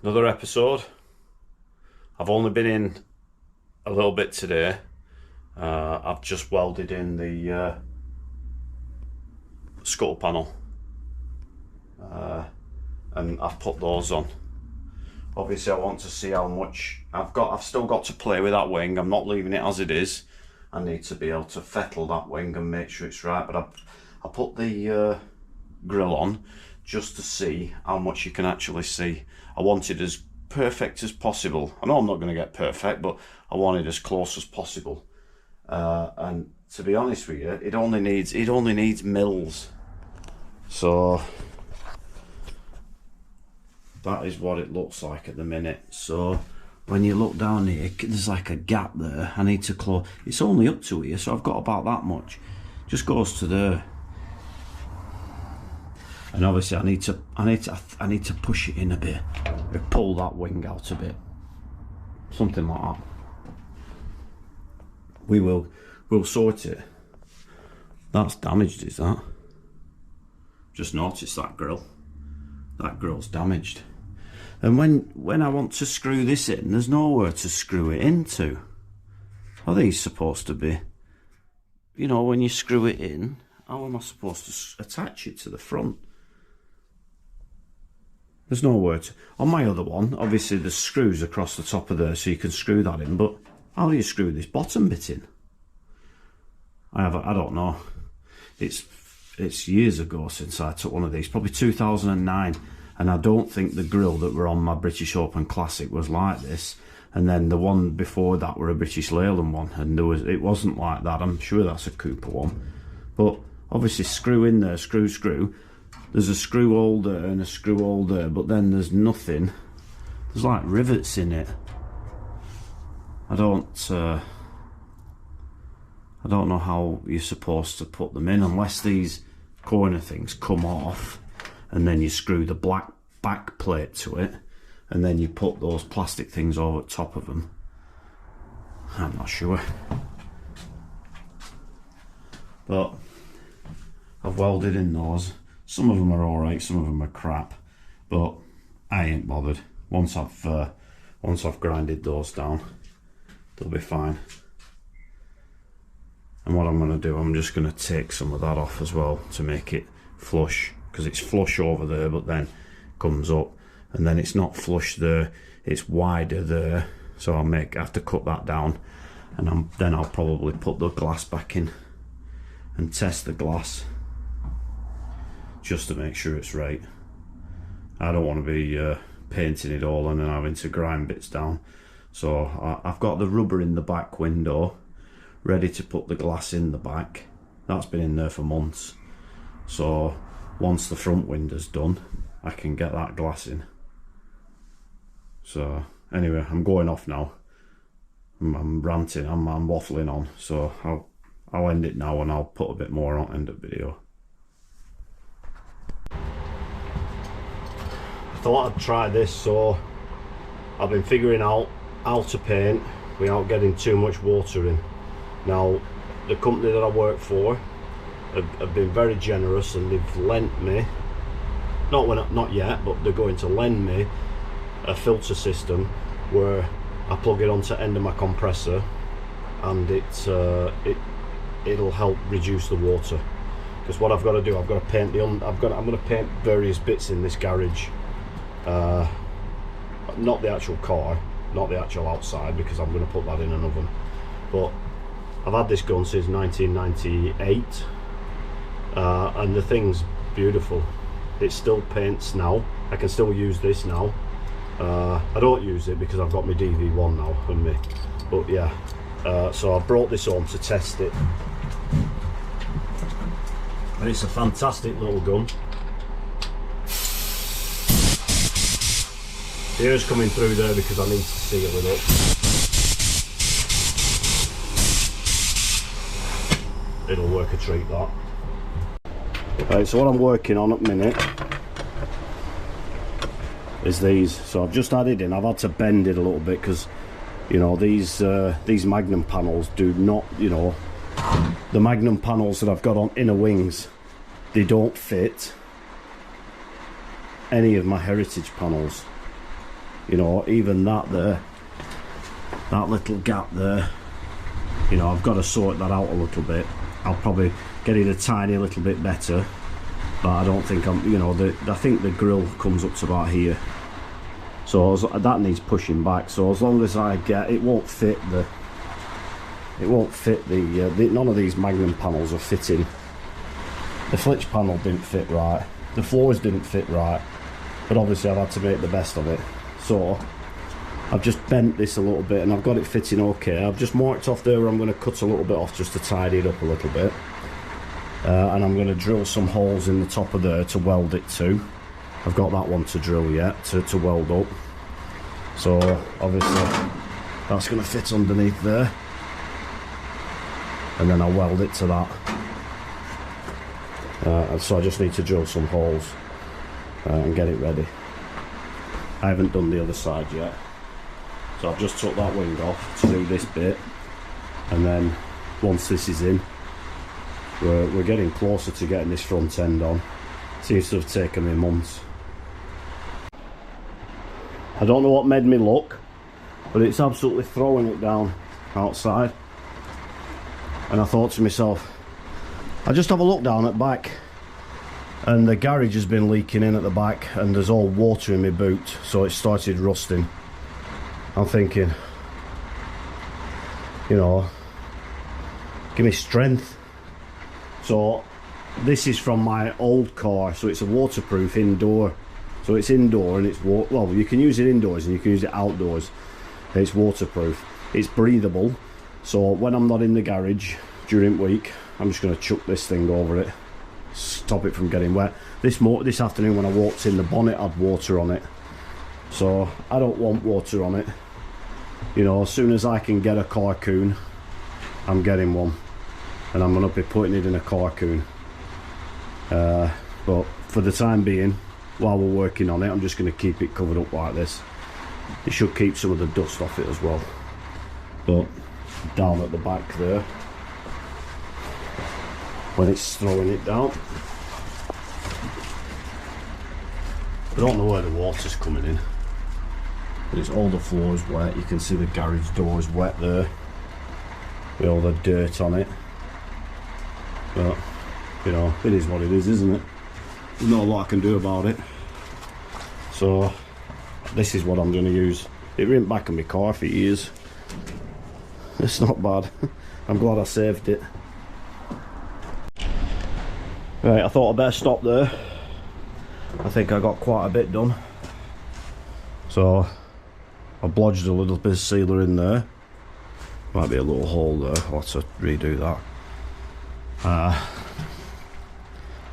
Another episode. I've only been in a little bit today. I've just welded in the scuttle panel and I've put those on. Obviously I want to see how much I've still got to play with that wing. I'm not leaving it as it is. I need to be able to fettle that wing and make sure it's right, but I put the grill on just to see how much you can actually see. I want it as perfect as possible. I know I'm not going to get perfect, but I want it as close as possible. And to be honest with you, it only needs mils. So that is what it looks like at the minute. So when you look down here, there's like a gap there. I need to close. It's only up to here, so I've got about that much. Just goes to there. And obviously I need to push it in a bit. Pull that wing out a bit. Something like that. We'll sort it. That's damaged, is that? Just noticed that grill. That grill's damaged. And when I want to screw this in, there's nowhere to screw it into. Are these supposed to be? You know, when you screw it in, how am I supposed to attach it to the front? There's nowhere to. On my other one, obviously there's screws across the top of there, so you can screw that in, but how do you screw this bottom bit in? I don't know. It's years ago since I took one of these, probably 2009, and I don't think the grill that were on my British Open Classic was like this. And then the one before that were a British Leyland one, and it wasn't like that. I'm sure that's a Cooper one, but obviously screw in there, screw. There's a screw hole there and a screw hole there, but then there's nothing. There's like rivets in it. I don't know how you're supposed to put them in unless these corner things come off, and then you screw the black back plate to it, and then you put those plastic things over the top of them. I'm not sure. But I've welded in those. Some of them are alright, some of them are crap, but I ain't bothered. Once I've grinded those down, they'll be fine. And what I'm going to do, I'm just going to take some of that off as well to make it flush, because it's flush over there but then comes up, and then it's not flush there, it's wider there, so I have to cut that down, and then I'll probably put the glass back in and test the glass just to make sure it's right. I don't want to be painting it all and then having to grind bits down. So I've got the rubber in the back window ready to put the glass in the back. That's been in there for months. So once the front window's done, I can get that glass in. So anyway, I'm going off now. I'm ranting, I'm waffling on. So I'll end it now and I'll put a bit more on end of video. I thought I'd try this, so I've been figuring out how to paint without getting too much water in. Now, the company that I work for have been very generous, and they've lent me, not yet, but they're going to lend me a filter system where I plug it onto the end of my compressor, and it'll help reduce the water. Because what I've got to do, I've got to paint I'm going to paint various bits in this garage. Not the actual car, not the actual outside, because I'm going to put that in an oven, but I've had this gun since 1998, and the thing's beautiful. It still paints now. I can still use this now. I don't use it because I've got my DV1 now on me, but yeah, so I brought this home to test it, and it's a fantastic little gun. The air's coming through there because I need to seal it up. It'll work a treat, that. Right, so what I'm working on at the minute is these. So I've just added in, I've had to bend it a little bit because, you know, these Magnum panels do not, you know, the Magnum panels that I've got on inner wings, they don't fit any of my Heritage panels. you know, even that there, that little gap there, you know, I've got to sort that out a little bit. I'll probably get it a tiny little bit better, but I don't think I'm, you know, I think the grill comes up to about here, so that needs pushing back. So as long as I get, it won't fit the none of these Magnum panels are fitting. The flitch panel didn't fit right, the floors didn't fit right, but obviously I've had to make the best of it. So I've just bent this a little bit and I've got it fitting okay. I've just marked off there where I'm going to cut a little bit off just to tidy it up a little bit. And I'm going to drill some holes in the top of there to weld it to. I've got that one to drill yet, to weld up. So obviously that's going to fit underneath there. And then I'll weld it to that. And so I just need to drill some holes and get it ready. I haven't done the other side yet. So I've just took that wing off to do this bit, and then once this is in, we're getting closer to getting this front end on. Seems to have taken me months. I don't know what made me look, but it's absolutely throwing it down outside. And I thought to myself, I'll just have a look down at back, and the garage has been leaking in at the back, and there's all water in my boot, so it started rusting. I'm thinking, you know, give me strength. So this is from my old car, so it's a waterproof indoor. So it's indoor and it's well, you can use it indoors and you can use it outdoors. It's waterproof, it's breathable. So when I'm not in the garage during the week, I'm just going to chuck this thing over it, stop it from getting wet. This afternoon when I walked in, the bonnet had water on it, so I don't want water on it. You know, as soon as I can get a carcoon, I'm getting one, and I'm going to be putting it in a carcoon. But for the time being, while we're working on it, I'm just going to keep it covered up like this. It should keep some of the dust off it as well. But down at the back there, when it's throwing it down, I don't know where the water's coming in, but it's all the floors wet. You can see the garage doors wet there with all the dirt on it. But you know, it is what it is, isn't it? There's not a lot I can do about it. So this is what I'm going to use. It went back in my car for years. It's not bad. I'm glad I saved it. Right, I thought I'd better stop there. I think I got quite a bit done. So I blodged a little bit of sealer in there. Might be a little hole there, I'll have to redo that.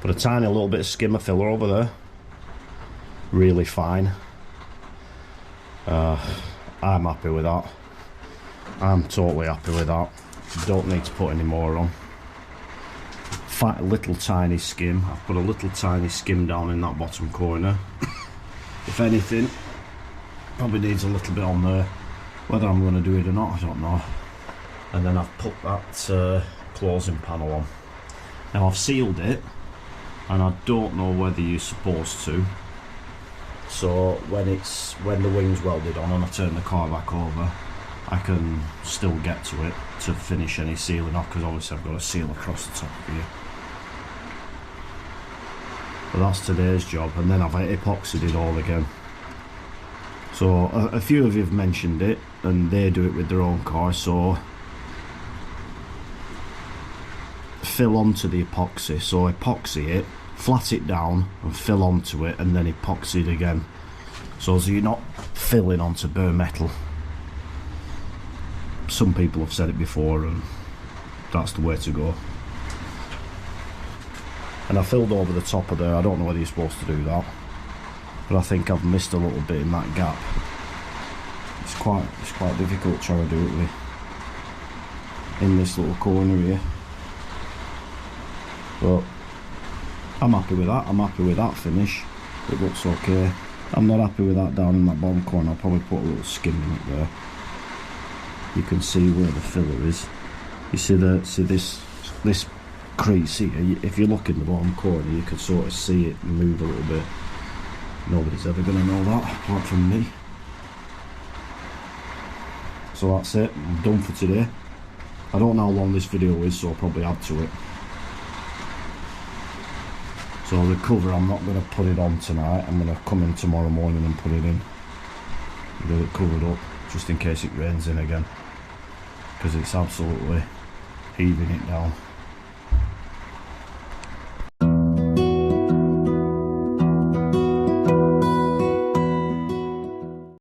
Put a tiny little bit of skimmer filler over there. Really fine. I'm happy with that. I'm totally happy with that. Don't need to put any more on. Little tiny skim. I've put a little tiny skim down in that bottom corner. If anything, probably needs a little bit on there. Whether I'm going to do it or not, I don't know. And then I've put that closing panel on. Now I've sealed it, and I don't know whether you're supposed to. So when the wing's welded on and I turn the car back over, I can still get to it to finish any sealing off, because obviously I've got to seal across the top of here. But that's today's job, and then I've epoxied it all again. So a few of you have mentioned it, and they do it with their own car. So fill onto the epoxy. So epoxy it, flat it down, and fill onto it, and then epoxy it again. So you're not filling onto bare metal. Some people have said it before, and that's the way to go. And I filled over the top of there. I don't know whether you're supposed to do that, but I think I've missed a little bit in that gap. It's quite difficult trying to do it in this little corner here. But I'm happy with that. I'm happy with that finish. It looks okay. I'm not happy with that down in that bottom corner. I'll probably put a little skim in it there. You can see where the filler is. You see this crease here. If you look in the bottom corner, you can sort of see it move a little bit. Nobody's ever going to know that apart from me. So that's it, I'm done for today. I don't know how long this video is, so I'll probably add to it. So the cover, I'm not going to put it on tonight. I'm going to come in tomorrow morning and put it in. Get it covered up, just in case it rains in again. Because it's absolutely heaving it down.